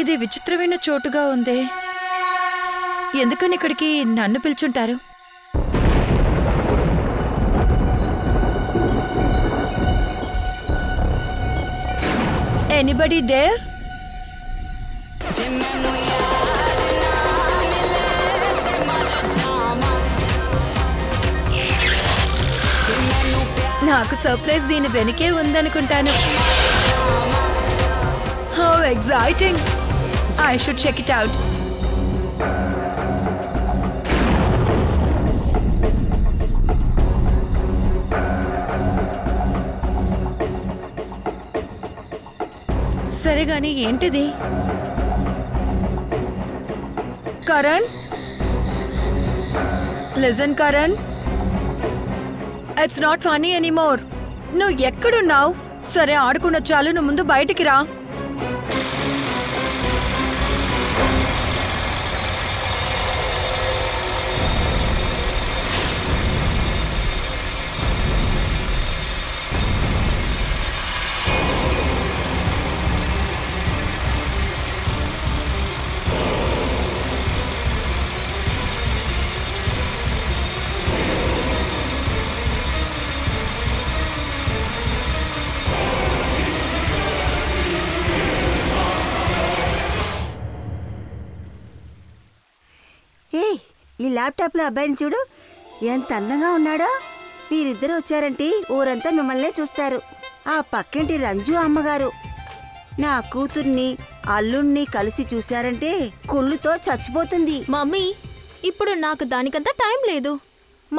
ఇది విచిత్రమైన చోటుగా ఉంది. ఎందుకని ఇక్కడికి నన్ను పిలుచుంటారు? Anybody there? నాకు సర్ప్రైజ్ దీని వెనకే ఉందనుకుంటాను. How exciting! I should check it out. సరే గాని ఏంటిది? Karan, listen Karan, it's not funny anymore. నువ్వు ఎక్కడున్నావు? సరే ఆడుకున్న చాలు, నువ్వు ముందు బయటికి రా. ఈ ల్యాప్టాప్లో అబ్బాయిని చూడు, ఎంత అందంగా ఉన్నాడో. మీరిద్దరు వచ్చారంటే ఊరంతా మిమ్మల్నే చూస్తారు. ఆ పక్కింటి రంజు అమ్మగారు నా కూతుర్ని అల్లుణ్ణి కలిసి చూశారంటే కుళ్ళుతో చచ్చిపోతుంది. మమ్మీ, ఇప్పుడు నాకు దానికంతా టైం లేదు.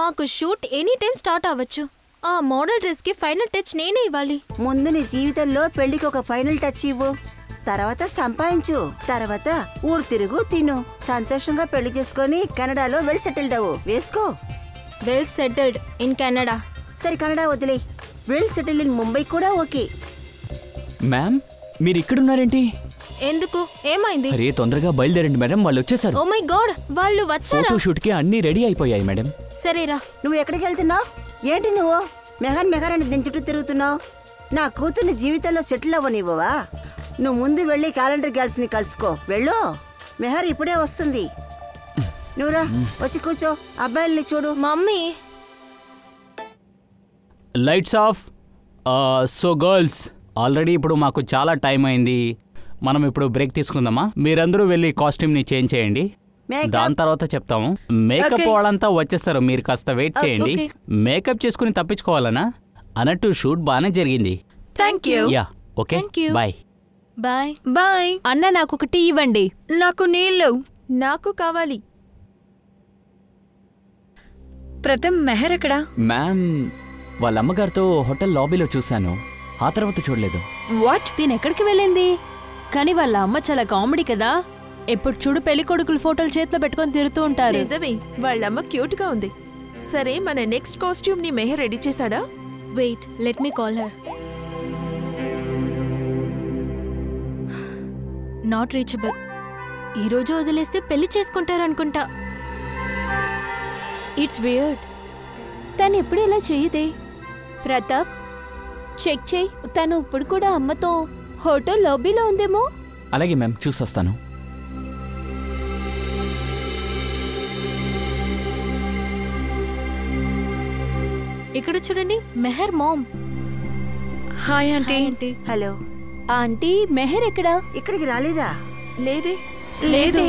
మాకు షూట్ ఎనీ టైం స్టార్ట్ అవ్వచ్చు. ఆ మోడల్ డ్రెస్కి ఫైనల్ టచ్ నేనే ఇవ్వాలి. ముందు నీ జీవితంలో పెళ్లికి ఒక ఫైనల్ టచ్ ఇవ్వు, తర్వాత సంపాదించు, తర్వాత ఊరు తిరుగు, తిను, సంతోషంగా పెళ్లి చేసుకొని కెనడాలో వెల్ సెటిల్డ్ అవ్వు. వేసుకో. Well settled in Canada. సరే, కెనడా వదిలే, వెల్ సెటిల్డ్ ఇన్ ముంబై కూడా ఓకే. మ్యామ్, మీరు ఇక్కడున్నారేంటి? ఎందుకు? ఏమైంది? అరే తొందరగా బయలుదేరండి మేడం, వాళ్ళు వచ్చేసారు. ఓ మై గాడ్, వాళ్ళు వచ్చారా? ఫోటో షూట్ కి అన్ని రెడీ అయిపోయాయి మేడం. సరేరా. నువ్వు ఎక్కడికి వెళ్తున్నావు? ఏంటి నువ్వు మెహర్ అని దీని చుట్టూ తిరుగుతున్నావు? నా కూతుర్ని జీవితంలో సెటిల్ అవ్వనివ్వవా? నువ్వు ముందు వెళ్ళి క్యాలెండర్ గర్ల్స్ ని కలుసుకో. వెళ్ళు, మెహర్ ఇప్పుడే వస్తుంది. నువ్వురా, వచ్చి కూర్చో, అబ్బాయిల్ని చూడు. Mummy, lights off. So girls, already ఇప్పుడు మాకు చాలా టైం అయింది. మనం ఇప్పుడు బ్రేక్ తీసుకుందామా? మీరందరూ వెళ్ళి కాస్ట్యూమ్ని చేంజ్ చేయండి, దాని తర్వాత చెప్తాము. మేకప్ వాళ్ళంతా వచ్చేస్తారు, మీరు కాస్త వెయిట్ చేయండి. మేకప్ చేసుకుని తప్పించుకోవాలనా? అన్నట్టు షూట్ బాగానే జరిగింది. Thank you. Yeah, okay, bye. Bye. Bye. అన్న, నాకు ఒక టీ ఇవ్వండి. నాకు నీళ్ళు. నాకు కావాలి. ప్రథమ్, మెహర్ ఎక్కడా? మ్యామ్, వాళ్ళ అమ్మగారితో హోటల్ లాబీలో చూశాను, ఆ తర్వాత చూడలేదు. వాట్? నేను ఎక్కడికి వెళ్ళింది? కానీ వాళ్ళ అమ్మ చాలా కామెడీ కదా. ఎప్పుడు చూడు పెళ్లి కొడుకులు ఫోటోలు చేతిలో పెట్టుకొని తిరుగుతూ ఉంటారు. నిజమే, వాళ్ళమ్మ క్యూట్ గా ఉంది. సరే, మన నెక్స్ట్ కాస్ట్యూమ్ ని మెహర్ రెడీ చేశాడా? Wait, let me call her. Not reachable. ఈరోజు వదిలేస్తే పెళ్లి చేసుకుంటారనుకుంటా. It's weird. తను ఎప్పుడు ఇలా చేయదే. ప్రతాప్, చెక్ చేయి, తను ఇప్పుడు కూడా అమ్మతో హోటల్ లాబీలో ఉందేమో. అలాగే మ్యామ్, చూసొస్తాను. ఇక్కడ చూడండి, Mehar ma'am. Hi aunty. Hello aunty, Mehar ఎక్కడా? ఇక్కడికి రాలేదా? లేదే. లేదే.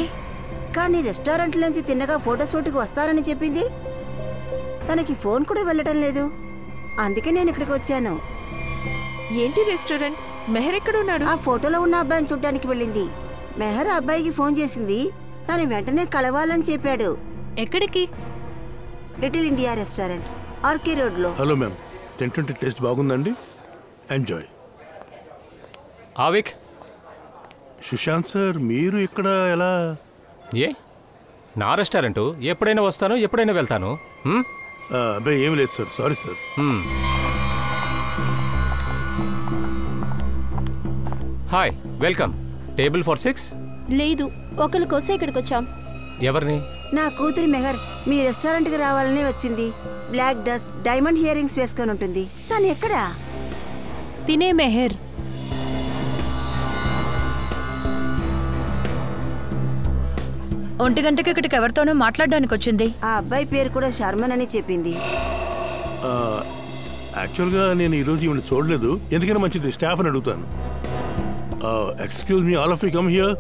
కానీ రెస్టారెంట్ నుంచి తిన్నగా ఫోటో షూట్కి వస్తారని చెప్పింది. తనకి ఫోన్ కూడా వెళ్ళటం లేదు, అందుకే నేను ఇక్కడికి వచ్చాను. ఏంటి రెస్టారెంట్? మెహర్ ఎక్కడున్నాడు? ఆ ఫోటోలో ఉన్న అబ్బాయిని చూడ్డానికి వెళ్ళింది. మెహర్ అబ్బాయికి ఫోన్ చేసింది, తను వెంటనే కలవాలని చెప్పాడు. ఎక్కడికి? లిటిల్ ఇండియా రెస్టారెంట్, ఆర్కే రోడ్లో. హలో మ్యామ్, తింటుంటే టేస్ట్ బాగుందండి, ఎంజాయ్. ఆవిక్. సుశాంత్ సార్, మీరు ఇక్కడ ఎలా? ఏ, నా రెస్టారెంటు ఎప్పుడైనా వస్తాను, ఎప్పుడైనా వెళ్తాను. అబ్బాయి ఏం లేదు sir, sorry sir. Hi, welcome. Table for 6? లేదు, ఒకరి కోసం ఇక్కడికి వచ్చాం. ఎవరిని? నా కూతురు మెహర్ మీ రెస్టారెంట్కి రావాలని వచ్చింది. Black dress, diamond earrings వేసుకొని ఉంటుంది. తను ఎక్కడా? తినే మెహర్. ఒంటి గంటకి ఇక్కడికి ఎవరితోనో మాట్లాడడానికి వచ్చింది. ఆ అబ్బాయి పేరు కూడా శర్మన్ అని చెప్పింది. యాక్చువల్గా నేను ఈరోజు ఈవిడ చూడలేదు. ఎందుకైనా మంచిది స్టాఫ్ అని అడుగుతాను. Excuse me, all of you come here.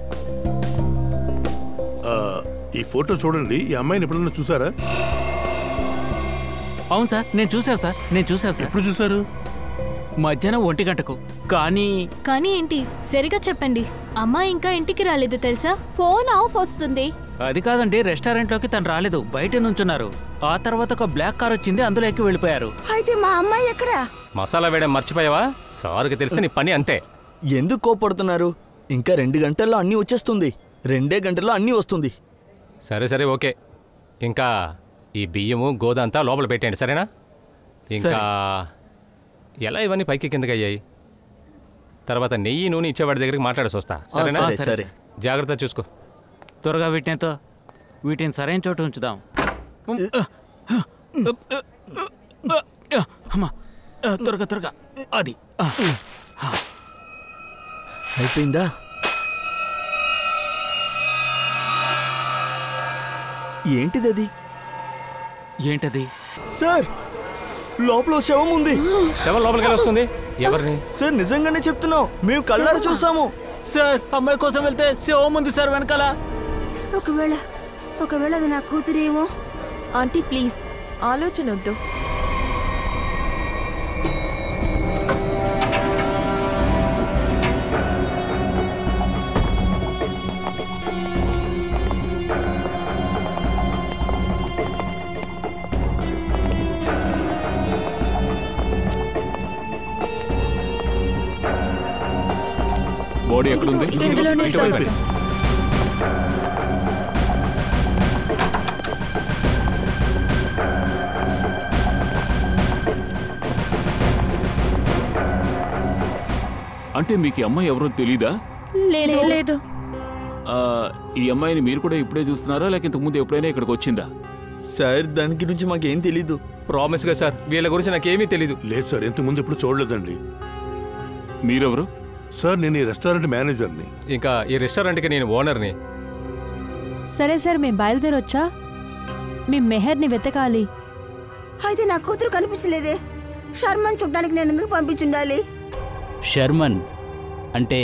ఈ ఫోటో చూడండి. ఈ అమ్మాయిని ఎప్పుడన్నా చూసారా? అవును సార్, నేను చూశాను సార్. ఎప్పుడు చూసారు? మధ్యాహ్నం 1 గంటకు. కానీ ఏంటి సరిగా చెప్పండి. అమ్మ ఇంకా ఇంటికి రాలేదు తెలుసా? ఫోన్ ఆఫ్ వస్తుంది. అది కాదండి, రెస్టారెంట్లోకి తను రాలేదు, బయట నుంచున్నారు. ఆ తర్వాత ఒక బ్లాక్ కార్ వచ్చింది, అందులో ఎక్కి వెళ్ళిపోయారు. అయితే మా అమ్మాయి ఎక్కడ? మసాలా వేయడం మర్చిపోయావా? సార్కి తెలిసి నీ పని అంతే. ఎందుకు కోపడుతున్నారు? ఇంకా 2 గంటల్లో అన్నీ వచ్చేస్తుంది. 2 గంటల్లో అన్నీ వస్తుంది. సరే ఓకే. ఇంకా ఈ బియ్యము గోదంతా లోపల పెట్టండి, సరేనా? ఇంకా ఎలా ఇవన్నీ పైకి కిందకి అయ్యాయి? తర్వాత నెయ్యి నూనె ఇచ్చేవాడి దగ్గరికి మాట్లాడేసి వస్తా, సరేనా? సరే. జాగ్రత్త చూసుకో. త్వరగా వీటిని సరైన చోట ఉంచుదాం. త్వరగా అది అయిపోయిందా? ఏంటిది? ఏంటది? సార్, లోపల శవం ఉంది. శవం లోపలికి ఎలా వస్తుంది? ఎవరిని? సార్, నిజంగానే చెప్తున్నాం, మేము కళ్ళారా చూసాము. సార్, అమ్మాయి కోసం వెళ్తే శవం ఉంది సార్ వెనకాల. ఒకవేళ అది నా కూతురేమో. ఆంటీ ప్లీజ్, ఆలోచన వద్దు. బాడీ ఎక్కడుంది? ఇందులోనే సార్. అంటే మీకు ఈ అమ్మాయి ఎవరో తెలీదా? లేదు. ఈ అమ్మాయిని మీరు కూడా ఇప్పుడే చూస్తున్నారా, లేక ఇంతకుముందు ఎప్పుడైనా ఇక్కడికి వచ్చిందా? సార్, దాని గురించి మాకేం తెలీదు. ప్రామిస్గా సార్, వీళ్ళ గురించి నాకేమీ తెలీదు. లేదు సార్, ఇంతకుముందు ఎప్పుడు చూడలేదండి. మీరెవరు? సార్, నేను ఈ రెస్టారెంట్ మేనేజర్ని. ఇంకా ఈ రెస్టారెంట్కి నేను ఓనర్ని. సరే సార్, మేము బయలుదేరొచ్చా? మీ మెహర్ని వెతకాలి. అయితే నా కూతురు కనిపించలేదే. శర్మన్ చూడ్డానికి నేను ఎందుకు పంపించుండాలి? శర్మన్ అంటే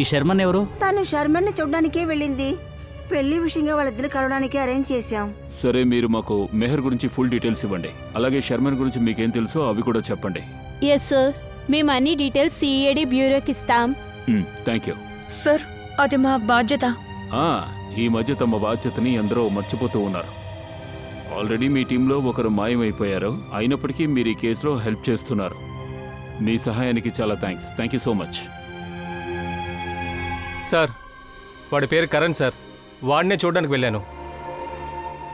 ఈ శర్మన్ ఎవరు? తను శర్మన్ని చూడ్డానికే వెళ్ళింది. పెళ్లి విషయంగా వాళ్ళిద్దరు కలవడానికి అరేంజ్ చేశాం. సరే, మీరు మాకు మెహర్ గురించి ఫుల్ డీటెయిల్స్ ఇవ్వండి. అలాగే శర్మన్ గురించి మీకేం తెలుసో అవి కూడా చెప్పండి. ఎస్ సార్, మేము అన్ని డీటెయిల్స్ సిఐడి బ్యూరోకి ఇస్తాం. థ్యాంక్ యూ సార్, అది మా బాధ్యత. ఈ మధ్య తమ బాధ్యతని ఎందరో మర్చిపోతూ ఉన్నారు. ఆల్రెడీ మీ టీంలో ఒకరు మాయమైపోయారు. అయినప్పటికీ మీరు ఈ కేసులో హెల్ప్ చేస్తున్నారు. మీ సహాయానికి చాలా thank you so much. Sir, వాడి పేరు కరణ్ సార్. వాడినే చూడడానికి వెళ్ళాను.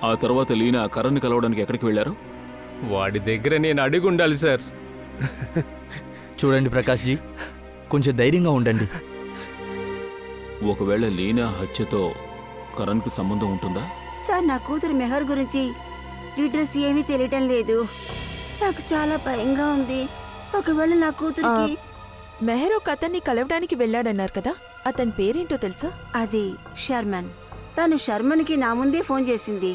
ఆ తర్వాత లీనా కరణ్ని కలవడానికి ఎక్కడికి వెళ్ళారు? వాడి దగ్గర నేను అడిగి ఉండాలి సార్. చూడండి ప్రకాష్ జీ, కొంచెం ధైర్యంగా ఉండండి. ఒకవేళ లీనా హత్యతో కరణ్కి సంబంధం ఉంటుందా? సార్, నా కూతురు మెహర్ గురించి డీటెయిల్స్ ఏమీ తెలియటం లేదు. నాకు చాలా భయంగా ఉంది. ఒకవేళ నా కూతురికి... మెహర్ ఒక అతన్ని కలవడానికి వెళ్ళాడన్నారు కదా, అతని పేరేంటో తెలుసా? అది శర్మన్. తను శర్మన్కి నా ముందే ఫోన్ చేసింది.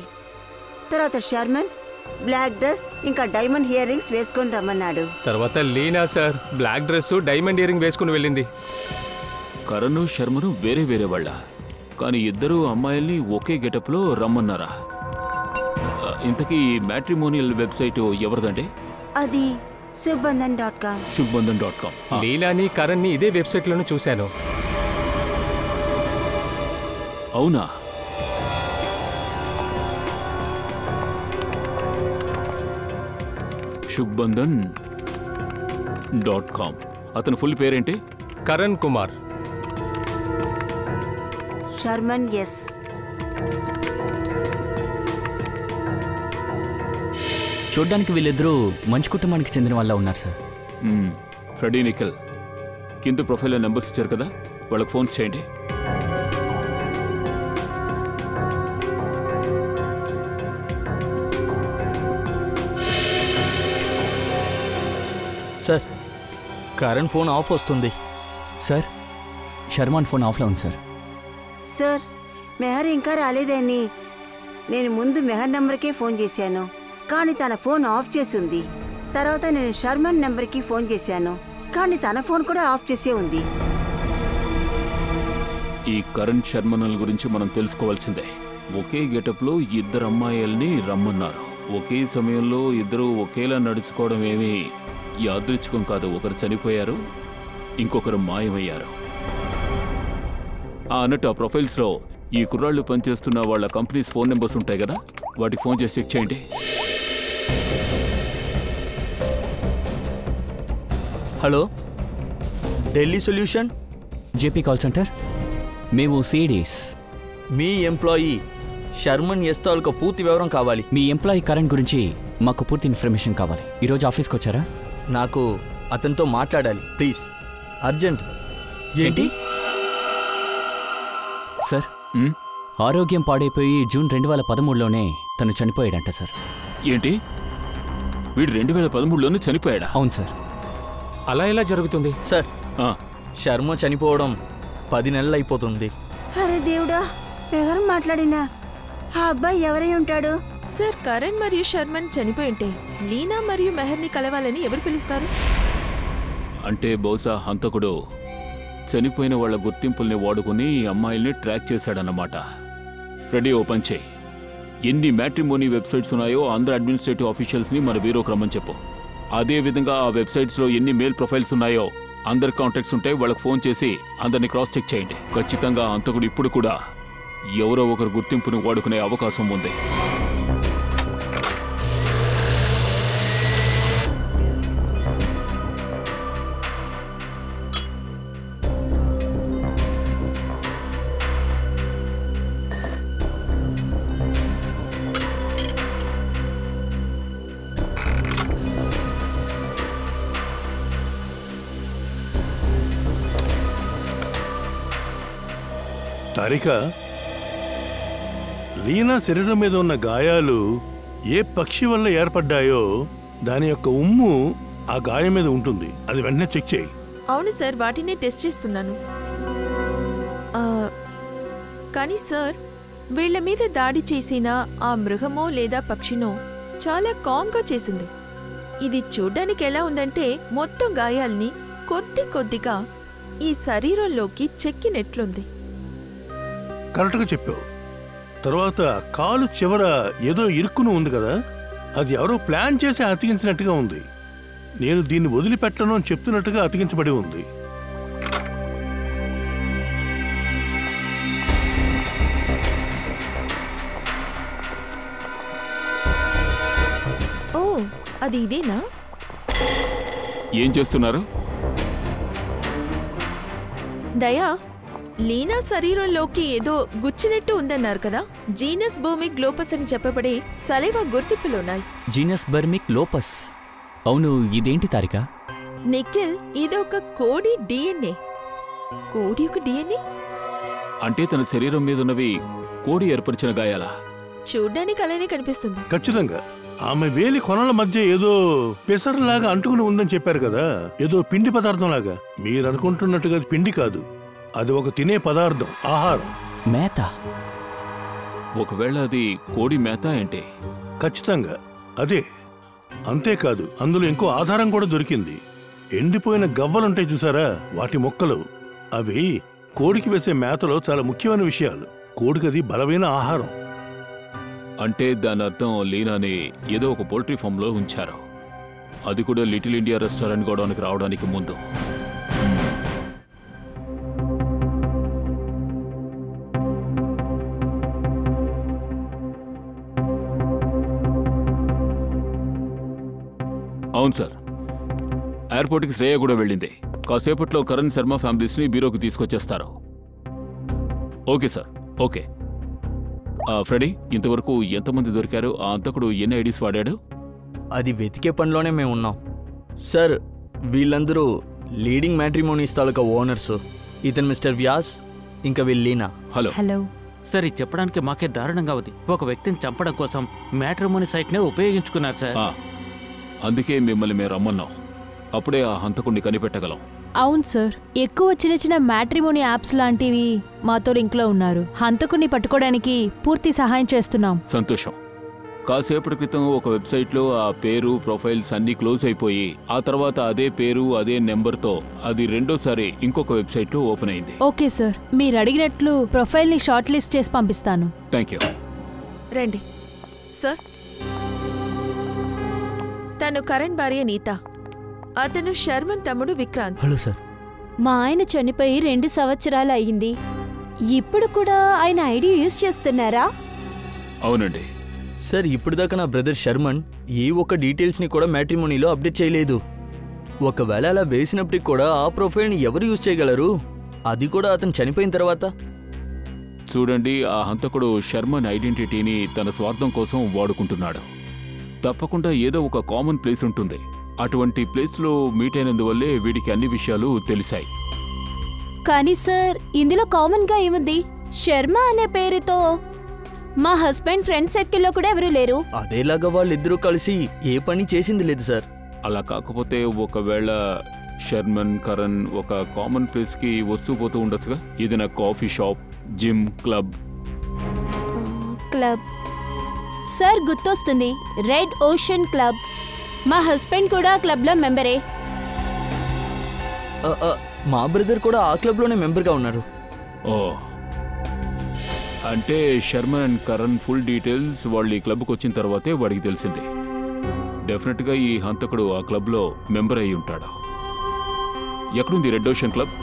తర్వాత శర్మన్ బ్లాక్ డ్రెస్ ఇంకా డైమండ్ ఇయర్ రింగ్స్ వేసుకొని రమ్మన్నాడు. తర్వాత Leena sir black dress diamond earring వేసుకుని వెళ్ళింది. కరణ్ శర్మను వేరే వేరే వాళ్ళ, కానీ ఇద్దరు అమ్మాయిల్ని ఒకే గెటప్లో రమ్మన్నారా? ఇంతకీ మ్యాట్రిమోనియల్ వెబ్సైట్ ఎవరిదంటే? అది శుభబంధన్.com. శుభబంధన్.com. లీనాని కరణ్ని ఇదే వెబ్సైట్లోనే చూశాను. అవునా? శుభబంధన్.com. అతని ఫుల్ పేరేంటి? కరణ్ కుమార్. శర్మన్. ఎస్. చూడ్డానికి వీళ్ళిద్దరూ మంచి కుటుంబానికి చెందిన వాళ్ళ ఉన్నారు సార్. ఫ్రెడీ నిఖిల్ కింద ప్రొఫైల్లో నెంబర్స్ ఇచ్చారు కదా, వాళ్ళకి ఫోన్స్ చేయండి. సార్, కరణ్ ఫోన్ ఆఫ్ వస్తుంది. సార్, శర్మన్ ఫోన్ ఆఫ్లో ఉంది సార్. సార్, మెహర్ ఇంకా రాలేదని నేను ముందు మెహర్ నెంబర్కే ఫోన్ చేశాను, కానీ తన ఫోన్ ఆఫ్ చేసి ఉంది. తర్వాత నేను శర్మన్ నెంబర్కి ఫోన్ చేశాను, కానీ తన ఫోన్ కూడా ఆఫ్ చేసే ఉంది. ఈ కరణ్ శర్మనల్ గురించి మనం తెలుసుకోవాల్సిందే. ఒకే గెటప్లో ఇద్దరు అమ్మాయిల్ని రమ్మన్నారు. ఒకే సమయంలో ఇద్దరు ఒకేలా నడుచుకోవడం ఏమీ యాదృచ్ఛికం కాదు. ఒకరు చనిపోయారు, ఇంకొకరు మాయమయ్యారు. అన్నట్టు ఆ ప్రొఫైల్స్లో ఈ కుర్రాళ్ళు పనిచేస్తున్న వాళ్ళ కంపెనీస్ ఫోన్ నెంబర్స్ ఉంటాయి కదా, వాటికి ఫోన్ చేసి చెక్ చేయండి. Hello, Delhi solution. JP call centre. మేము సిడీస్. మీ ఎంప్లాయీ శర్మన్ ఎస్ తాలూకా పూర్తి వివరం కావాలి. మీ ఎంప్లాయీ కరణ్ గురించి మాకు పూర్తి ఇన్ఫర్మేషన్ కావాలి. ఈరోజు ఆఫీస్కి వచ్చారా? నాకు అతనితో మాట్లాడాలి, ప్లీజ్, అర్జెంట్. ఏంటి సార్? ఆరోగ్యం పాడైపోయి జూన్ 2013లోనే తను చనిపోయాడంట సార్. ఏంటి, వీడు 2013లోనే చనిపోయాడా? అవును సార్. అలా ఎలా జరుగుతుంది సార్? శర్మ చనిపోవడం 10 నెలలు అయిపోతుంది. అరే దేవుడా, మెహర్ మాట్లాడినా ఆ అబ్బాయి ఎవరై ఉంటాడు? సార్, కరణ్ మరియు శర్మన్ చనిపోయి ఉంటే లీనా మరియు మెహర్ని కలవాలని ఎవరు పిలుస్తారు? అంటే బహుశా హంతకుడు చనిపోయిన వాళ్ళ గుర్తింపుల్ని వాడుకుని ఈ అమ్మాయిల్ని ట్రాక్ చేశాడన్నమాట. రెడీ, ఓపెన్ చేయి. ఎన్ని మ్యాట్రిమోనీ వెబ్సైట్స్ ఉన్నాయో అందరు అడ్మినిస్ట్రేటివ్ ఆఫీషియల్స్ని మన బ్యూరోకి రమ్మని చెప్పు. అదేవిధంగా ఆ వెబ్సైట్స్లో ఎన్ని మెయిల్ ప్రొఫైల్స్ ఉన్నాయో అందరి కాంటాక్ట్స్ ఉంటాయి, వాళ్ళకి ఫోన్ చేసి అందరినీ క్రాస్ చెక్ చేయండి. ఖచ్చితంగా హంతకుడు ఇప్పుడు కూడా ఎవరో ఒకరు గుర్తింపును వాడుకునే అవకాశం ఉంది. తారికా, లీనా శరీరం మీద ఉన్న గాయాలు ఏ పక్షి వల్ల ఏర్పడ్డాయో దాని యొక్క ఉమ్ము ఆ గాయం మీద ఉంటుంది. అది వెంటనే చెక్ చేయి. అవును సార్, వాటినే టెస్ట్ చేస్తున్నాను. కానీ సార్, వీళ్ల మీద దాడి చేసిన ఆ మృగమో లేదా పక్షినో చాలా కామ్గా చేసింది. ఇది చూడ్డానికి ఎలా ఉందంటే మొత్తం గాయాల్ని కొద్ది కొద్దిగా ఈ శరీరంలోకి చెక్కినట్లుంది. కరెక్ట్గా చెప్పావు. తర్వాత కాలు చివర ఏదో ఇరుక్కును ఉంది కదా, అది ఎవరో ప్లాన్ చేసి అతికించినట్టుగా ఉంది. నేను దీన్ని వదిలిపెట్టను అని చెప్తున్నట్టుగా అతికించబడి ఉంది. ఓ, అది ఇదేనా? ఏం చేస్తున్నారు? దయా, లీనా శరీరంలోకి ఏదో గుచ్చినట్టు ఉందన్నారు కదా. జీనస్ బర్మిక్ లోపస్ అని చెప్పబడే సలైవా గుర్తింపులున్నాయి. జీనస్ బర్మిక్ లోపస్. అవును, ఇదేంటి తారిక? నిఖిల్, ఇదొక కోడి డిఎన్ఏ. కోడి యొక్క డిఎన్ఏ అంటే తన శరీరం మీద ఉన్నవి కోడి ఏర్పరిచిన గాయాలా? చూడ్డానికి అలానే కనిపిస్తుంది. ఖచ్చితంగా. ఆమె వేలి కొనల మధ్య ఏదో పెసరలాగా అంటుకుని ఉందని చెప్పారు కదా, ఏదో పిండి పదార్థం లాగా. మీరు అనుకుంటున్నట్టుగా అది పిండి కాదు, అది ఒక తినే పదార్థం, ఆహారం. మేత? ఒకవేళ అది కోడి మేత అంటే? ఖచ్చితంగా అదే. అంతేకాదు, అందులో ఇంకో ఆధారం కూడా దొరికింది. ఎండిపోయిన గవ్వలుంటాయి చూసారా, వాటి మొక్కలు. అవి కోడికి వేసే మేతలో చాలా ముఖ్యమైన విషయాలు. కోడికి అది బలమైన ఆహారం. అంటే దాని అర్థం లీనాని ఏదో ఒక పోల్ట్రీ ఫామ్లో ఉంచారు, అది కూడా లిటిల్ ఇండియా రెస్టారెంట్ గోడౌన్కి రావడానికి ముందు. అవును సార్, ఎయిర్పోర్ట్కి శ్రేయ కూడా వెళ్ళింది. కాసేపట్లో కరణ్ శర్మ ఫ్యామిలీస్ని బ్యూరోకి తీసుకొచ్చేస్తారు. Okay sir, okay. ఫ్రెడీ, ఇంతవరకు ఎంతమంది దొరికారు? ఆ అంతకుడు ఎన్ని ఐడీస్ వాడాడు? అది వెతికే పనిలోనే మేము ఉన్నాం సార్. వీళ్ళందరూ లీడింగ్ మ్యాట్రిమోనీస్ తాలూకా ఓనర్స్. ఇతను మిస్టర్ వ్యాస్, ఇంకా వీళ్ళీనా. హలో. హలో సార్, ఇది చెప్పడానికి మాకే దారుణంగా ఉంది. ఒక వ్యక్తిని చంపడం కోసం మ్యాట్రిమోనీ సైట్నే ఉపయోగించుకున్నారు సార్. అందుకే మిమ్మల్ని మేము రమ్మన్నాం. అప్పుడే ఆ హంతకుడిని కనిపెట్టగలం. అవును సార్, ఎక్కువ చిన్న చిన్న మ్యాట్రిమోనీ యాప్స్ లాంటివి మాతో లింక్లో ఉన్నారు. హంతకుని పట్టుకోవడానికి పూర్తి సహాయం చేస్తున్నాం. సంతోషం. కాసేపటి క్రితం ఒక వెబ్సైట్లో ఆ పేరు ప్రొఫైల్స్ అన్నీ క్లోజ్ అయిపోయి ఆ తర్వాత అదే పేరు అదే నెంబర్తో అది రెండోసారి ఇంకొక వెబ్సైట్లో ఓపెన్ అయింది. ఓకే సార్, మీరు అడిగినట్లు ప్రొఫైల్ని షార్ట్ లిస్ట్ చేసి పంపిస్తాను. Thank you. రండి సార్. తను కరణ్ భార్య నీత, అతను శర్మన్ తమ్ముడు విక్రాంత్. Hello sir. మా ఆయన చనిపోయి 2 సంవత్సరాలు అయ్యింది. ఇప్పుడు కూడా ఆయన ఐడి యూజ్ చేస్తున్నారా? అవునండి సార్. ఇప్పుడు దాకా నా బ్రదర్ శర్మన్ ఏ ఒక్క డీటెయిల్స్ని కూడా మ్యాట్రిమోనీలో అప్డేట్ చేయలేదు. ఒకవేళ అలా వేసినప్పటికి కూడా ఆ ప్రొఫైల్ని ఎవరు యూజ్ చేయగలరు, అది కూడా అతను చనిపోయిన తర్వాత? చూడండి, ఆ హంతకుడు శర్మన్ ఐడెంటిటీని తన స్వార్థం కోసం వాడుకుంటున్నాడు. తప్పకుండా ఏదో ఒక కామన్ ప్లేస్ ఉంటుంది. అటువంటి ప్లేస్లో మీట్ అయినందువల్లే వీడికి అన్ని విషయాలు తెలిసాయి. కానీ సార్, ఇందులో కామన్ గా ఏముంది? శర్మ అనే పేరుతో మా హస్బెండ్ ఫ్రెండ్ సర్కిల్లో కూడా ఎవరూ లేరు. అదేలాగా వాళ్ళిద్దరూ కలిసి ఏ పని చేసింది లేదు సార్. అలా కాకపోతే ఒకవేళ శర్మన్ కరణ్ ఒక కామన్ ప్లేస్కి వస్తూ పోతూ ఉండొచ్చుగా. ఏదైనా coffee shop, gym, club. Sir గుర్తొస్తుంది, రెడ్ ఓషన్ క్లబ్. మా హస్బెండ్ కూడా క్లబ్లో మెంబరే. మా బ్రదర్ కూడా ఆ క్లబ్లోనే మెంబర్గా ఉన్నారు. ఓ, అంటే Sharman and Karan full details వాళ్ళు ఈ క్లబ్కి వచ్చిన తర్వాతే వాడికి తెలిసింది. డెఫినెట్గా ఈ హంతకుడు ఆ క్లబ్లో మెంబర్ అయి ఉంటాడు. ఎక్కడుంది రెడ్ ఓషన్ క్లబ్?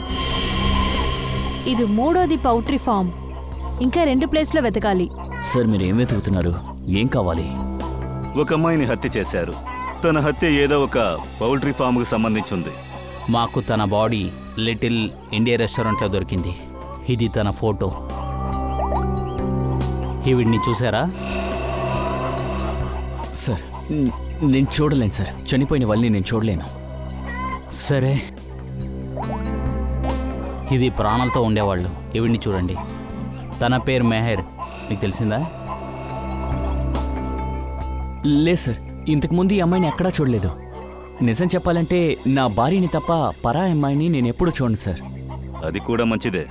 ఇది 3వది పౌల్ట్రీ ఫామ్. ఇంకా 2 ప్లేస్లో వెతకాలి. సార్, మీరు ఏం వెతుకుతున్నారు? ఏం కావాలి? ఒక అమ్మాయిని హత్య చేశారు. తన హత్య ఏదో ఒక పౌల్ట్రీ ఫామ్కి సంబంధించింది. మాకు తన బాడీ లిటిల్ ఇండియా రెస్టారెంట్లో దొరికింది. ఇది తన ఫోటో. ఈవిడ్ని చూసారా? సార్, నేను చూడలేను సార్. చనిపోయిన వాళ్ళని నేను చూడలేను. సరే, ఇది ప్రాణాలతో ఉండేవాళ్ళు. ఈవిడ్ని చూడండి. తన పేరు మెహర్. మీకు తెలిసిందా? లేదు సార్, ఇంతకుముందు ఈ అమ్మాయిని ఎక్కడా చూడలేదు. నిజం చెప్పాలంటే నా భార్యని తప్ప పరా అమ్మాయిని నేను ఎప్పుడు చూడను సార్. అది కూడా మంచిదే.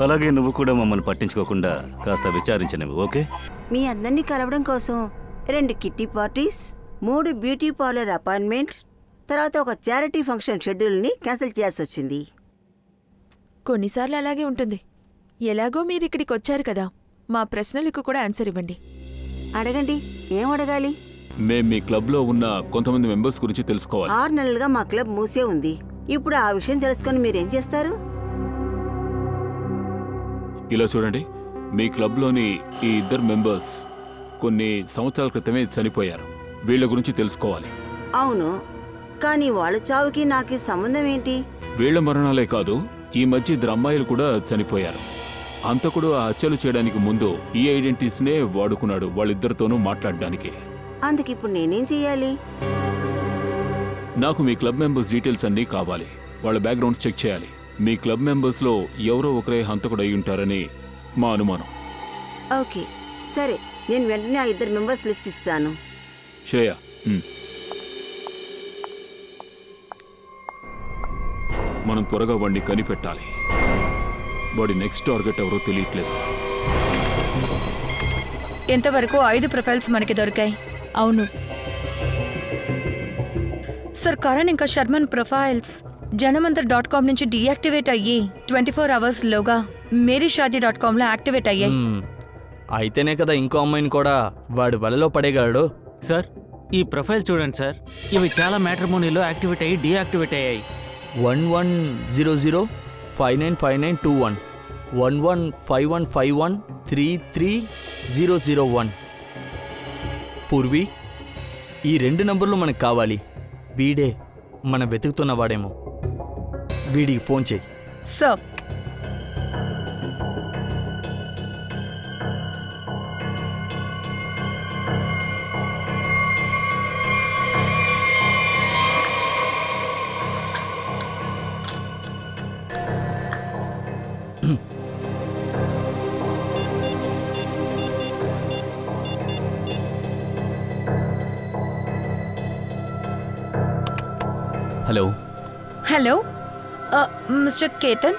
అలాగే నువ్వు కూడా మమ్మల్ని పట్టించుకోకుండా కాస్త విచారించనివ్వు, ఓకే? మీ అందరినీ కలవడం కోసం 2 kitty parties, 3 beauty parlour appointment, తర్వాత ఒక చారిటీ ఫంక్షన్ షెడ్యూల్ని క్యాన్సిల్ చేయాల్సి వచ్చింది. కొన్నిసార్లు అలాగే ఉంటుంది. ఎలాగో మీరు ఇక్కడికి వచ్చారు కదా, మా ప్రశ్నలకు కూడా ఆన్సర్ ఇవ్వండి. అడగండి. ఏం అడగాలి? మేం మీ క్లబ్లో ఉన్న కొంతమంది మెంబర్స్ గురించి తెలుసుకోవాలి. 6 నెలలుగా మా క్లబ్ మూసే ఉంది. ఇప్పుడు ఆ విషయం తెలుసుకొని మీరేం చేస్తారు? ఇలా చూడండి, మీ క్లబ్లోని ఈ 2 మెంబర్స్ కొన్ని సంవత్సరాల క్రితమే చనిపోయారు. వీళ్ళ గురించి తెలుసుకోవాలి. అవును, కానీ వాళ్ళ చావుకి నాకు సంబంధం ఏంటి? వీళ్ల మరణాలే కాదు, ఈ మధ్య 2 అమ్మాయిలు కూడా చనిపోయారు. హంతకుడు ఆ హత్యలు చేయడానికి ముందు ఈ ఐడెంటిటీస్నే వాడుకున్నాడు వాళ్ళిద్దరితోనూ మాట్లాడడానికి. అందుకిప్పుడు నేనేం చెయ్యాలి? నాకు మీ క్లబ్ మెంబర్స్ డీటెయిల్స్ అన్నీ కావాలి. వాళ్ళ బ్యాక్గ్రౌండ్స్ చెక్ చేయాలి. మీ క్లబ్ మెంబర్స్లో ఎవరో ఒకరే హంతకుడు అయి ఉంటారని మా అనుమానం. ఓకే, సరే, నేను వెంటనే ఆ 2 మెంబర్స్ లిస్ట్ ఇస్తాను. శ్రేయ, మనం త్వరగా వాడిని కనిపెట్టాలి. వాడి నెక్స్ట్ టార్గెట్ ఎవరో తెలియట్లేదు. ఇంతవరకు 5 ప్రొఫైల్స్ మనకి దొరికాయి. అవును సార్, కరణ్ ఇంకా శర్మన్ ప్రొఫైల్స్ జనమంతర్.com నుంచి డీయాక్టివేట్ అయ్యి 24 అవర్స్ లోగా మేరీషాదీ.comలో యాక్టివేట్ అయ్యాయి. అయితేనే కదా ఇంకో అమ్మాయిని కూడా వాడు వలలో పడేయగలడు. సార్, ఈ ప్రొఫైల్ చూడండి సార్. ఇవి చాలా మ్యాట్రిమోనీలో యాక్టివేట్ అయ్యి డీయాక్టివేట్ అయ్యాయి. 1100595921 115151330001. పూర్వి, ఈ 2 నంబర్లు మనకు కావాలి. వీడే మనం వెతుకుతున్న వాడేమో. వీడికి ఫోన్ చేయి. Sir, hello. Hello, mister Ketan.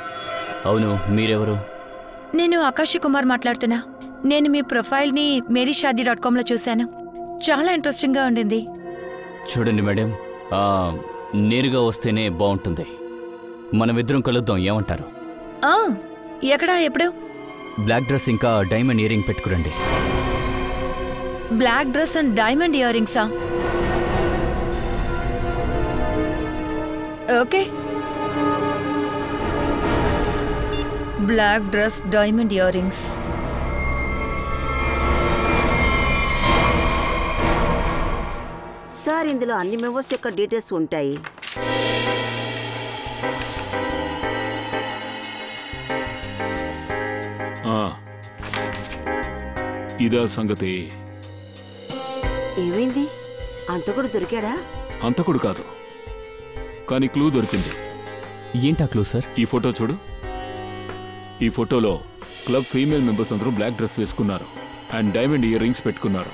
అవును, మీరెవరు? నేను ఆకాశి కుమార్ మాట్లాడుతున్నా. నేను మీ ప్రొఫైల్ని మేరీషాదీ.com లో చూశాను. చాలా ఇంట్రెస్టింగ్గా ఉండింది. చూడండి మేడం, నేరుగా వస్తేనే బాగుంటుంది. మనమిద్దరం కలుద్దాం, ఏమంటారు? ఎక్కడా, ఎప్పుడు? బ్లాక్ డ్రెస్ ఇంకా డైమండ్ ఇయర్ రింగ్ పెట్టుకురండి. Black dress and diamond earring? Okay. Black dress, diamond earrings. Sir, ఇందులో అన్ని మెంబర్స్ యొక్క డీటెయిల్స్ ఉంటాయి. ఇదా సంగతి? ఏమైంది? అంతకుడు దొరికాడా? అంతకుడు కాదు, కానీ క్లూ దొరికింది. ఏంటా క్లూ సార్? ఈ ఫోటో చూడు. ఈ ఫోటోలో క్లబ్ ఫీమేల్ మెంబర్స్ అందరూ బ్లాక్ డ్రెస్ వేసుకున్నారు అండ్ డైమండ్ ఇయర్ రింగ్స్ పెట్టుకున్నారు.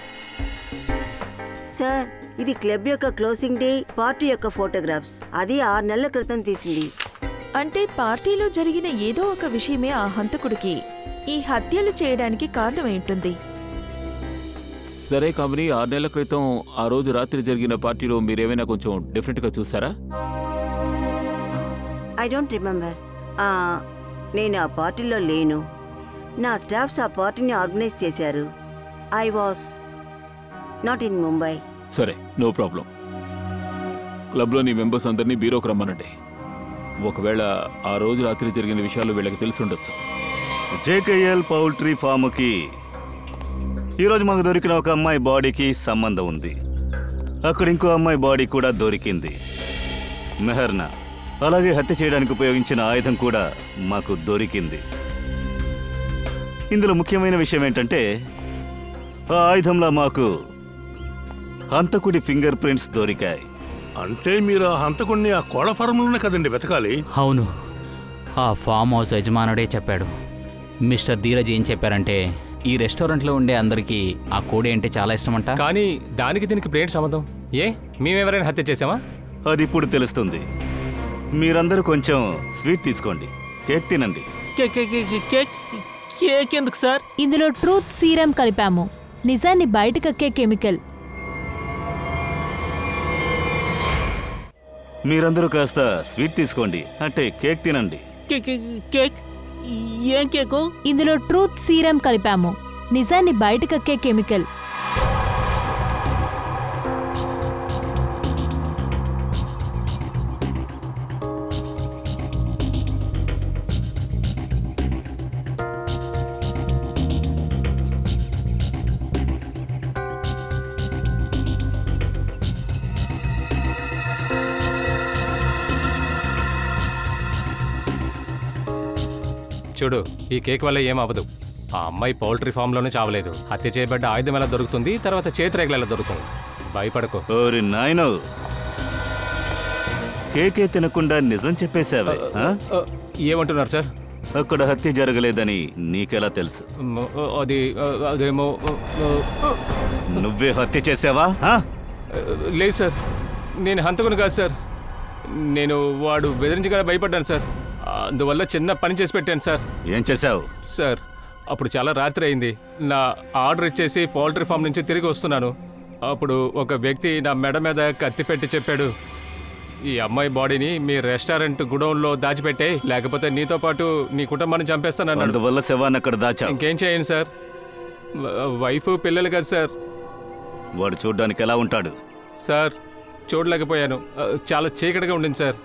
సార్, ఇది క్లబ్ యొక్క క్లోజింగ్ డే పార్టీ యొక్క ఫోటోగ్రాఫ్స్. అది 6 నెలల క్రితం తీసింది. అంటే పార్టీలో జరిగిన ఏదో ఒక విషయమే ఆ హంతకుడికి ఈ హత్యలు చేయడానికి కారణమై ఉంటుంది. సరే కామిని, 6 నెలల క్రితం ఆ రోజు రాత్రి జరిగిన పార్టీలో మీరేమైనా కొంచెం డిఫరెంట్గా చూసారా? I don't remember. నేను ఆ పార్టీలో లేను. నా స్టాఫ్స్ ఆ పార్టీని ఆర్గనైజ్ చేశారు. I was not in Mumbai. సరే, నో ప్రాబ్లం. క్లబ్లోని మెంబర్స్ అందరినీ బ్యూరోకి రమ్మనండి. ఒకవేళ ఆ రోజు రాత్రి జరిగిన విషయాలు వీళ్ళకి తెలిసి ఉండొచ్చు. జేకేఎల్ పౌల్ట్రీ ఫామ్కి ఈరోజు మాకు దొరికిన ఒక అమ్మాయి బాడీకి సంబంధం ఉంది. అక్కడ ఇంకో అమ్మాయి బాడీ కూడా దొరికింది, మెహర్నా. అలాగే హత్య చేయడానికి ఉపయోగించిన ఆయుధం కూడా మాకు దొరికింది. ఇందులో ముఖ్యమైన విషయం ఏంటంటే ఆ ఆయుధంలో మాకు హంతకుడి ఫింగర్ ప్రింట్స్ దొరికాయి. అంటే మీరు ఆ హంతకుడిని ఆ కోళ్ళ ఫారంలోనే కదండి వెతకాలి? అవును, ఆ ఫామ్ హౌస్ యజమానుడే చెప్పాడు. మిస్టర్ ధీరజ్ ఏం చెప్పారంటే ఈ రెస్టారెంట్లో ఉండే అందరికీ ఆ కోడి అంటే చాలా ఇష్టమంట. కానీ దానికి దీనికి బ్రేడ్ సంబంధం? మేమెవరైనా హత్య చేసామా? అది ఇప్పుడు తెలుస్తుంది. మీరందరూ కొంచెం స్వీట్ తీసుకోండి, కేక్ తినండి. కేక్ ఎందుకు సార్? ఇందులో ట్రూత్ సీరం కలిపాము, నిజాన్ని బయటకక్కే కెమికల్. మీరందరూ కాస్త స్వీట్ తీసుకోండి, అంటే కేక్ తినండి. కేక్? ఏం కేకు? ఇందులో ట్రూత్ సీరం కలిపాము, నిజాన్ని బయటకక్కే కెమికల్. చూడు, ఈ కేక్ వల్ల ఏం అవ్వదు. ఆ అమ్మాయి పౌల్ట్రీ ఫామ్లోనే చావలేదు. హత్య చేయబడ్డ ఆయుధం ఎలా దొరుకుతుంది, తర్వాత చేతిరేగలు ఎలా దొరుకుతుంది? భయపడకు. ఓరి నాయనో, కేకే తినకుండా నిజం చెప్పేశావే. ఏమంటున్నారు సార్? అక్కడ హత్య జరగలేదని నీకెలా తెలుసు? అదేమో నువ్వే హత్య చేసావా? లేదు సార్, నేను హంతకుని కాదు సార్. నేను వాడు బెదిరించగా భయపడ్డాను సార్. అందువల్ల చిన్న పని చేసి పెట్టాను సార్. ఏం చేశావు? సార్, అప్పుడు చాలా రాత్రి అయింది. నా ఆర్డర్ ఇచ్చేసి పౌల్ట్రీ ఫామ్ నుంచి తిరిగి వస్తున్నాను. అప్పుడు ఒక వ్యక్తి నా మెడ మీద కత్తి పెట్టి చెప్పాడు, ఈ అమ్మాయి బాడీని మీ రెస్టారెంట్ గుడౌన్లో దాచిపెట్టే, లేకపోతే నీతో పాటు నీ కుటుంబాన్ని చంపేస్తానన్నాడు. అందువల్ల శవాన్ని అక్కడ దాచావు. ఇంకేం చేయను సార్, వైఫ్ పిల్లలు కదా సార్. వాడు చూడ్డానికి ఎలా ఉంటాడు? సార్, చూడలేకపోయాను. చాలా చీకటిగా ఉండింది సార్.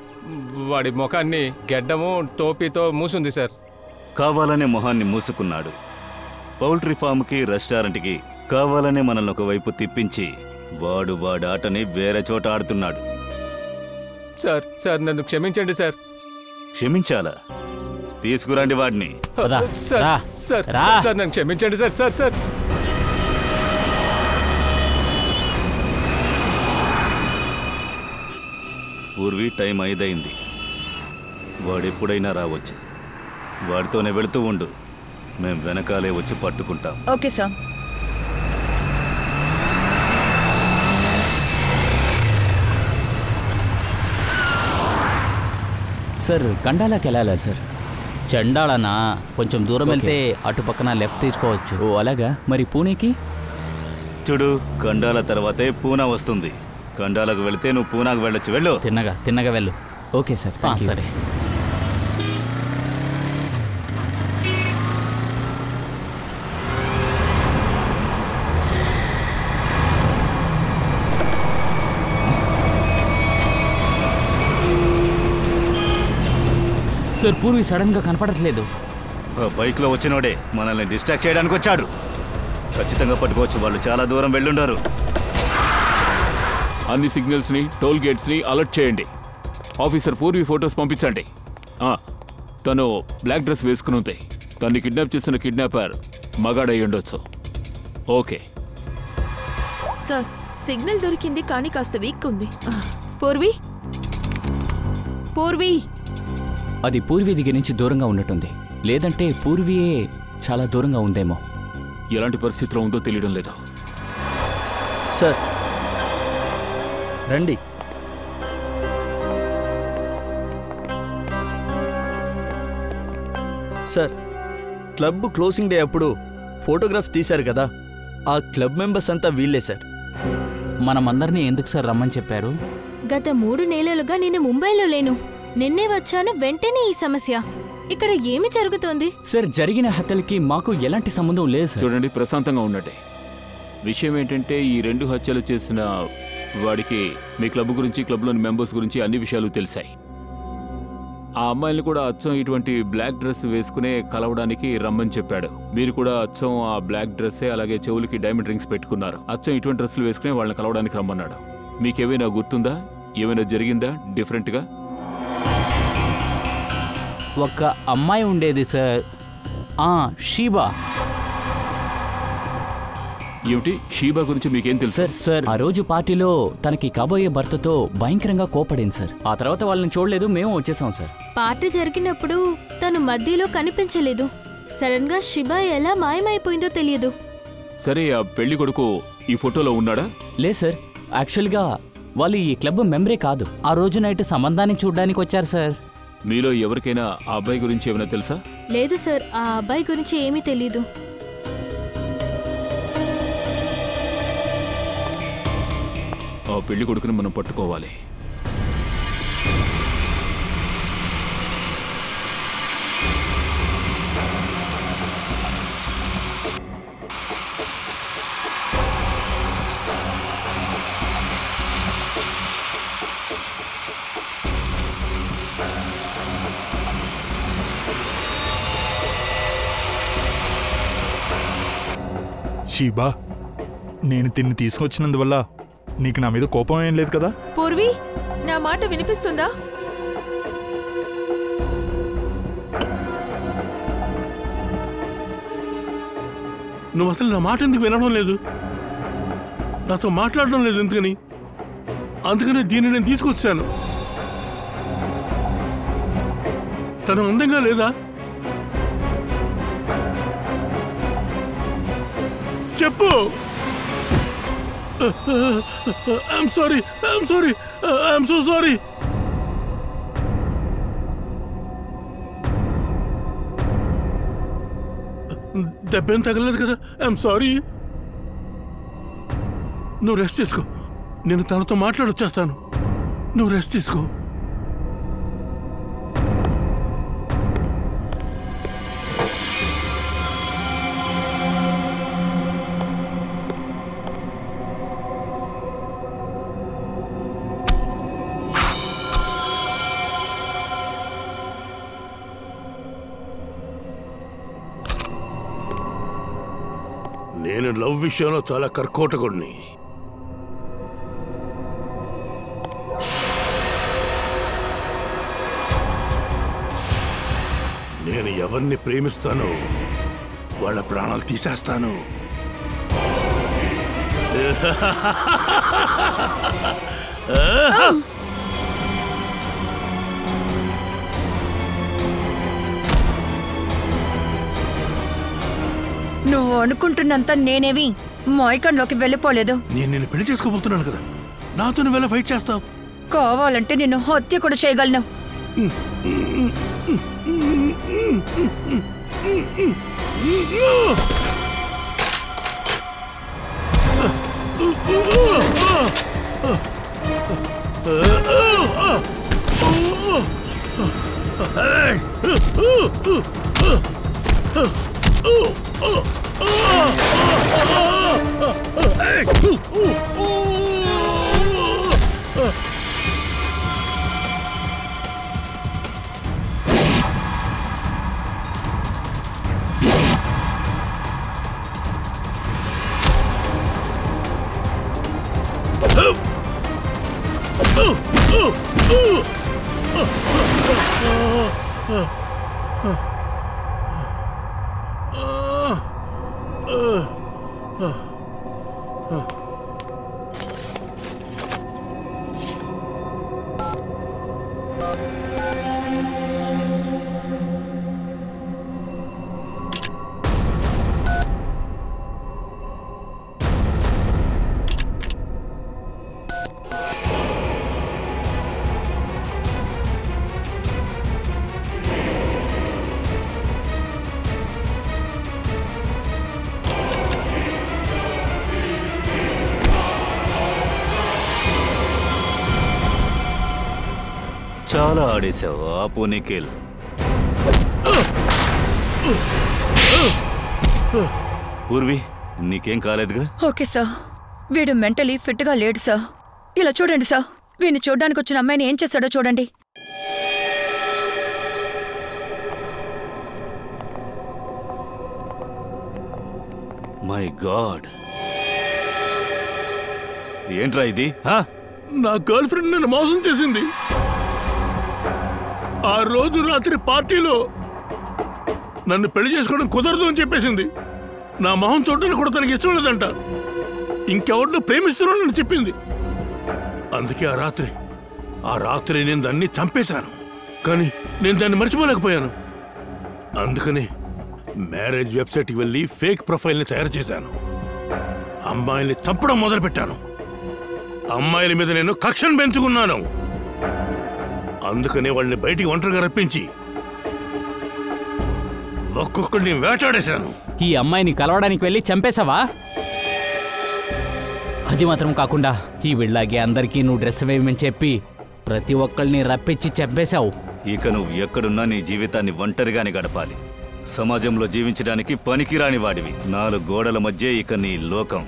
వాడి ముఖాన్ని గెడ్డము టోపీతో మూసుంది సార్. కావాలనే మొహాన్ని మూసుకున్నాడు. పౌల్ట్రీ ఫామ్కి రెస్టారెంట్కి కావాలనే మనల్ని ఒకవైపు తిప్పించి వాడి ఆటని వేరే చోట ఆడుతున్నాడు. సార్ నన్ను క్షమించండి సార్. క్షమించాలా? తీసుకురండి వాడిని. సార్ నన్ను క్షమించండి సార్. పూర్వీ టైం 5 అయింది. వాడెప్పుడైనా రావచ్చు. వాడితోనే వెళుతూ ఉండు, మేం వెనకాలే వచ్చి పట్టుకుంటాం. Okay sir. సార్ కండాలాకి వెళ్ళాలి సార్. చండాలనా? కొంచెం దూరం వెళ్తే అటు పక్కన లెఫ్ట్ తీసుకోవచ్చు. ఓ అలాగా. మరి పూణేకి? చూడు, కండాల తర్వాతే పూనా వస్తుంది. కండాలకు వెళితే నువ్వు పూనాకు వెళ్ళొచ్చు. వెళ్ళు. తిన్నగా వెళ్ళు. Okay sir. సరే. సార్ పూర్వి సడన్గా కనపడట్లేదు. బైక్లో వచ్చినోడే మనల్ని డిస్ట్రాక్ట్ చేయడానికి వచ్చాడు. ఖచ్చితంగా పట్టుకోవచ్చు. వాళ్ళు చాలా దూరం వెళ్ళుండారు. అన్ని సిగ్నల్స్ని, టోల్ గేట్స్ని అలర్ట్ చేయండి. ఆఫీసర్ పూర్వి ఫొటోస్ పంపించండి. తను బ్లాక్ డ్రెస్ వేసుకుని ఉంది. తన్ని కిడ్నాప్ చేసిన కిడ్నాపర్ మగాడై ఉండొచ్చు. ఓకే సార్, సిగ్నల్ దొరికింది కానీ కాస్త వీక్ ఉంది. పూర్వి పూర్వి అది పూర్వీ దగ్గర నుంచి దూరంగా ఉన్నట్టుంది. లేదంటే పూర్వీయే చాలా దూరంగా ఉందేమో. ఎలాంటి పరిస్థితిలో ఉందో తెలియడం లేదా? సార్ రండి. సార్, క్లబ్ క్లోజింగ్ డే అప్పుడు ఫోటోగ్రాఫ్స్ తీశారు కదా, ఆ క్లబ్ మెంబర్స్ అంతా వీళ్ళే సార్. మనమందరినీ ఎందుకు సార్ రమ్మని చెప్పారు? గత 3 నెలలుగా నేను ముంబైలో లేను. నిన్నే వచ్చాను. వెంటనే ఈ సమస్య. ఇక్కడ ఏమి జరుగుతోంది? సార్, జరిగిన హత్యలకి మాకు ఎలాంటి సంబంధం లేదు సార్. చూడండి, ప్రశాంతంగా ఉన్నట్టే. విషయం ఏంటంటే ఈ 2 హత్యలు చేసిన వాడికి మీ క్లబ్ గురించి, క్లబ్లోని మెంబర్స్ గురించి అన్ని విషయాలు తెలిసాయి. ఆ అమ్మాయిని కూడా అచ్చం ఇటువంటి బ్లాక్ డ్రెస్ వేసుకునే కలవడానికి రమ్మని చెప్పాడు. మీరు కూడా అచ్చం ఆ బ్లాక్ డ్రెస్సే, అలాగే చెవులకి డైమండ్ రింగ్స్ పెట్టుకున్నారు. అచ్చం ఇటువంటి డ్రెస్సులు వేసుకునే వాళ్ళని కలవడానికి రమ్మన్నాడు. మీకేమైనా గుర్తుందా? ఏమైనా జరిగిందా డిఫరెంట్గా? ఒక అమ్మాయి ఉండేది సార్, షీబా. ఏమిటి? షీబా గురించి మీకేం తెలుసు? సార్, ఆ రోజు పార్టీలో తనకి కాబోయే భర్తతో భయంకరంగా కోపడింది సార్. ఆ తర్వాత వాళ్ళని చూడలేదు, మేము వచ్చేసాం సార్. పార్టీ జరిగినప్పుడు తను మధ్యలో కనిపించలేదు. సడన్ గా షిబా ఎలా మాయమైపోయిందో తెలియదు. సరే, ఆ పెళ్లి కొడుకు ఈ ఫోటోలో ఉన్నాడా? లేదు సార్, యాక్చువల్గా వాళ్ళు ఈ క్లబ్ మెంబరే కాదు. ఆ రోజు నైట్ సంబంధాన్ని చూడ్డానికి వచ్చారు సార్. మీలో ఎవరికైనా ఆ అబ్బాయి గురించి ఏమైనా తెలుసా? లేదు సార్, ఆ అబ్బాయి గురించి ఏమీ తెలీదు. ఆ పెళ్లి కొడుకుని మనం పట్టుకోవాలి. షీబా, నేను తిన్ని తీసుకొచ్చినందువల్ల నీకు నా మీద కోపం ఏం లేదు కదా? పూర్వి, నా మాట వినిపిస్తుందా? నువ్వు అసలు నా మాట ఎందుకు వినడం లేదు? నాతో మాట్లాడడం లేదు ఎందుకని? అందుకనే దీన్ని నేను తీసుకొచ్చాను. తను అందంగా లేదా? చెప్పు. I'm sorry, I'm sorry, I'm so sorry. దెబ్బేం తగలేదు కదా? I'm sorry. నువ్వు రెస్ట్ తీసుకో, నేను తనతో మాట్లాడొచ్చేస్తాను. నువ్వు రెస్ట్ తీసుకో. నేను లవ్ విషయంలో చాలా కర్కోటకుడిని. నేను ఎవరిని ప్రేమిస్తానో వాళ్ళ ప్రాణాలు తీసేస్తాను. నువ్వు అనుకుంటున్నంత నేనేవి మాయకంలోకి వెళ్ళిపోలేదు. నేను నిన్ను పెళ్లి చేసుకోబోతున్నాను కదా, నాతో నువ్వు ఎలా ఫైట్ చేస్తావు? కావాలంటే నిన్ను హత్య కూడా చేయగలను. చాలా ఆడేశావు. ఆపు నిఖిల్. పూర్వి, నీకేం కాలేదుగా? Okay sir. వీడు మెంటలీ ఫిట్గా లేడు సార్. ఇలా చూడండి సార్, వీడిని చూడ్డానికి వచ్చిన అమ్మాయిని ఏం చేశాడో చూడండి. మై గాడ్, ఏంట్రా ఇది? నా గర్ల్ ఫ్రెండ్ నన్ను మోసం చేసింది. ఆ రోజు రాత్రి పార్టీలో నన్ను పెళ్లి చేసుకోవడం కుదరదు అని చెప్పేసింది. నా మొహం చూడడానికి కూడా తనకి ఇష్టం లేదంట. ఇంకెవరినో ప్రేమిస్తున్నానని చెప్పింది. అందుకే ఆ రాత్రి నేను దాన్ని చంపేశాను. కానీ నేను దాన్ని మర్చిపోలేకపోయాను. అందుకని మ్యారేజ్ వెబ్సైట్కి వెళ్ళి ఫేక్ ప్రొఫైల్ని తయారు చేశాను. అమ్మాయిల్ని చంపడం మొదలుపెట్టాను. అమ్మాయిల మీద నేను కక్షను పెంచుకున్నాను. అందుకనే వాళ్ళని బయటికి ఒంటరిగా రప్పించి ఒక్కొక్కడిని వేటాడేశాను. ఈ అమ్మాయిని కలవడానికి వెళ్ళి చంపేశావా? అది మాత్రం కాకుండా ఈ వీళ్ళలాగే అందరికీ నువ్వు డ్రెస్ వేయమని చెప్పి ప్రతి ఒక్కళ్ళని రప్పించి చంపేశావు. ఇక నువ్వు ఎక్కడున్నా నీ జీవితాన్ని ఒంటరిగానే గడపాలి. సమాజంలో జీవించడానికి పనికిరాని వాడివి. 4 గోడల మధ్య ఇక నీ లోకం.